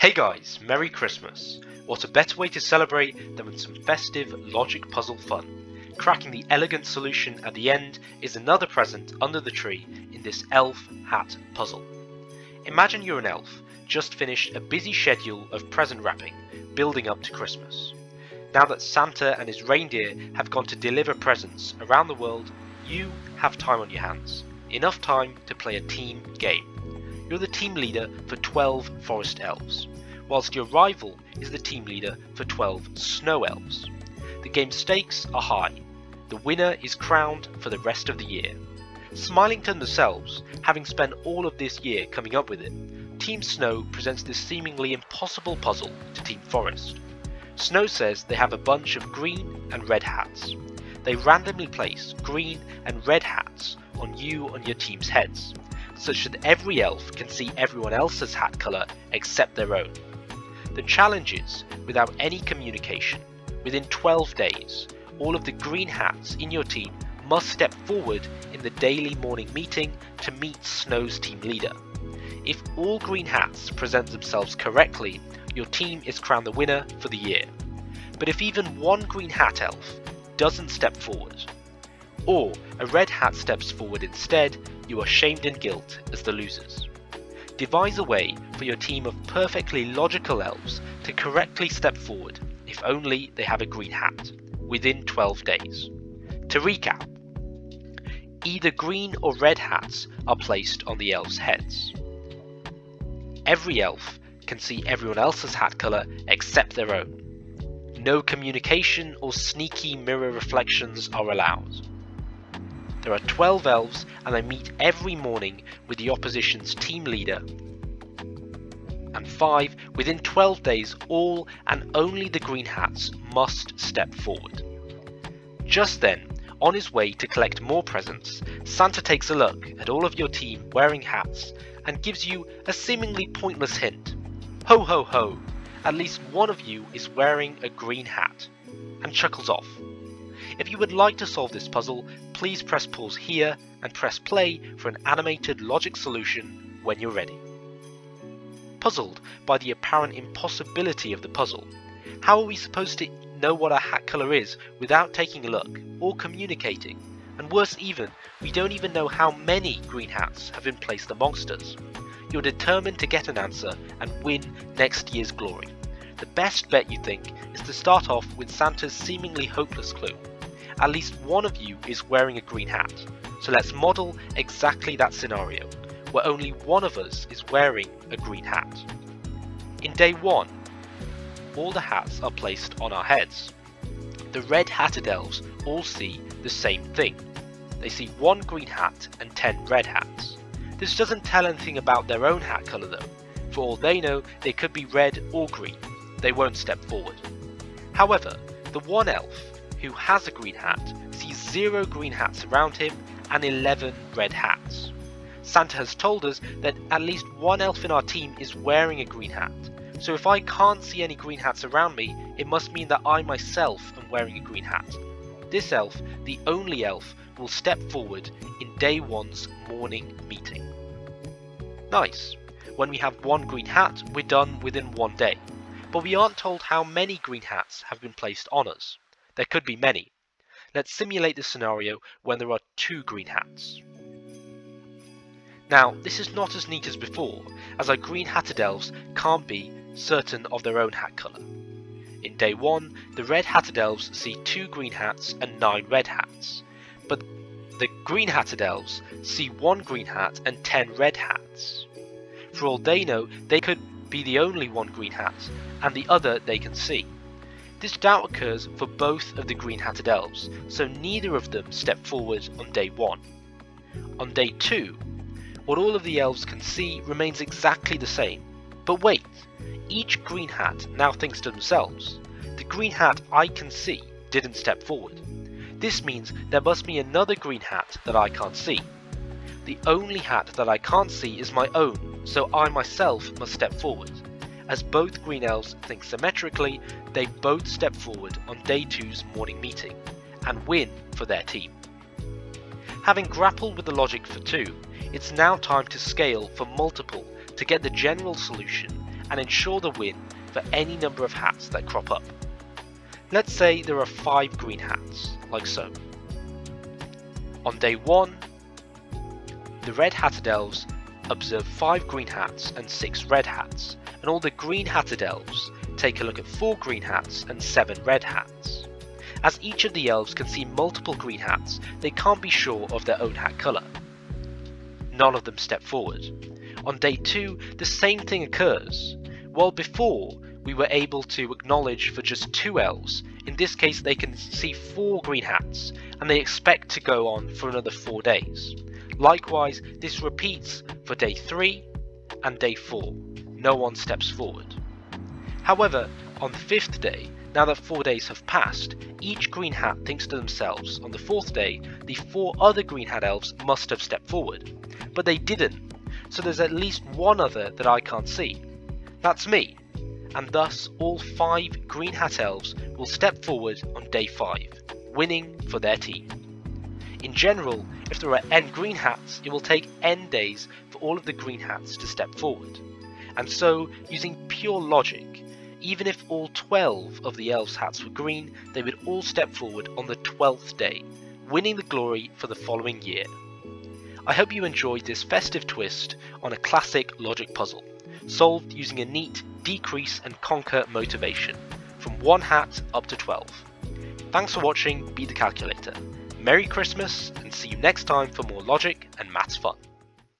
Hey guys, Merry Christmas! What a better way to celebrate than with some festive logic puzzle fun. Cracking the elegant solution at the end is another present under the tree in this elf hat puzzle. Imagine you're an elf, just finished a busy schedule of present wrapping, building up to Christmas. Now that Santa and his reindeer have gone to deliver presents around the world, you have time on your hands. Enough time to play a team game. You're the team leader for 12 forest elves, whilst your rival is the team leader for 12 snow elves. The game's stakes are high. The winner is crowned for the rest of the year. Smiling to themselves, having spent all of this year coming up with it, Team Snow presents this seemingly impossible puzzle to Team Forest. Snow says they have a bunch of green and red hats. They randomly place green and red hats on your team's heads, such that every elf can see everyone else's hat colour except their own. The challenge is, without any communication, within 12 days, all of the green hats in your team must step forward in the daily morning meeting to meet Snow's team leader. If all green hats present themselves correctly, your team is crowned the winner for the year. But if even one green hat elf doesn't step forward, or a red hat steps forward instead, you are shamed in guilt as the losers. Devise a way for your team of perfectly logical elves to correctly step forward, if only they have a green hat, within 12 days. To recap, either green or red hats are placed on the elves' heads. Every elf can see everyone else's hat colour except their own. No communication or sneaky mirror reflections are allowed. There are 12 elves and they meet every morning with the opposition's team leader. And 5, within 12 days, all and only the green hats must step forward. Just then, on his way to collect more presents, Santa takes a look at all of your team wearing hats and gives you a seemingly pointless hint. Ho ho ho, at least one of you is wearing a green hat, and chuckles off. If you would like to solve this puzzle, please press pause here and press play for an animated logic solution when you're ready. Puzzled by the apparent impossibility of the puzzle, how are we supposed to know what our hat colour is without taking a look or communicating? And worse even, we don't even know how many green hats have been placed amongst us. You're determined to get an answer and win next year's glory. The best bet, you think, is to start off with Santa's seemingly hopeless clue. At least one of you is wearing a green hat, so let's model exactly that scenario, where only one of us is wearing a green hat. In day 1, all the hats are placed on our heads. The red-hatted elves all see the same thing. They see 1 green hat and 10 red hats. This doesn't tell anything about their own hat colour though. For all they know, they could be red or green. They won't step forward. However, the one elf who has a green hat sees 0 green hats around him and 11 red hats. Santa has told us that at least one elf in our team is wearing a green hat, so if I can't see any green hats around me, it must mean that I myself am wearing a green hat. This elf, the only elf, will step forward in day 1's morning meeting. Nice! When we have 1 green hat, we're done within 1 day, but we aren't told how many green hats have been placed on us. There could be many. Let's simulate the scenario when there are 2 green hats. Now, this is not as neat as before, as our green-hatted elves can't be certain of their own hat colour. In day 1, the red-hatted elves see 2 green hats and 9 red hats, but the green-hatted elves see 1 green hat and 10 red hats. For all they know, they could be the only 1 green hat, and the other they can see. This doubt occurs for both of the green-hatted elves, so neither of them step forward on day 1. On day 2, what all of the elves can see remains exactly the same. But wait, each green hat now thinks to themselves, the green hat I can see didn't step forward. This means there must be another green hat that I can't see. The only hat that I can't see is my own, so I myself must step forward. As both green elves think symmetrically, they both step forward on day 2's morning meeting, and win for their team. Having grappled with the logic for 2, it's now time to scale for multiple to get the general solution and ensure the win for any number of hats that crop up. Let's say there are 5 green hats, like so. On day 1, the red hatted elves observe 5 green hats and 6 red hats, and all the green hatted elves take a look at 4 green hats and 7 red hats. As each of the elves can see multiple green hats, they can't be sure of their own hat colour. None of them step forward. On day 2, the same thing occurs. While before we were able to acknowledge for just 2 elves, in this case they can see 4 green hats, and they expect to go on for another 4 days. Likewise, this repeats for day 3 and day 4. No one steps forward. However, on the 5th day, now that 4 days have passed, each green hat thinks to themselves, on the 4th day, the 4 other green hat elves must have stepped forward. But they didn't, so there's at least one other that I can't see. That's me, and thus all 5 green hat elves will step forward on day 5, winning for their team. In general, if there are n green hats, it will take n days for all of the green hats to step forward. And so, using pure logic, even if all 12 of the elves' hats were green, they would all step forward on the 12th day, winning the glory for the following year. I hope you enjoyed this festive twist on a classic logic puzzle, solved using a neat decrease and conquer motivation, from 1 hat up to 12. Thanks for watching Beat the Calculator. Merry Christmas, and see you next time for more logic and maths fun.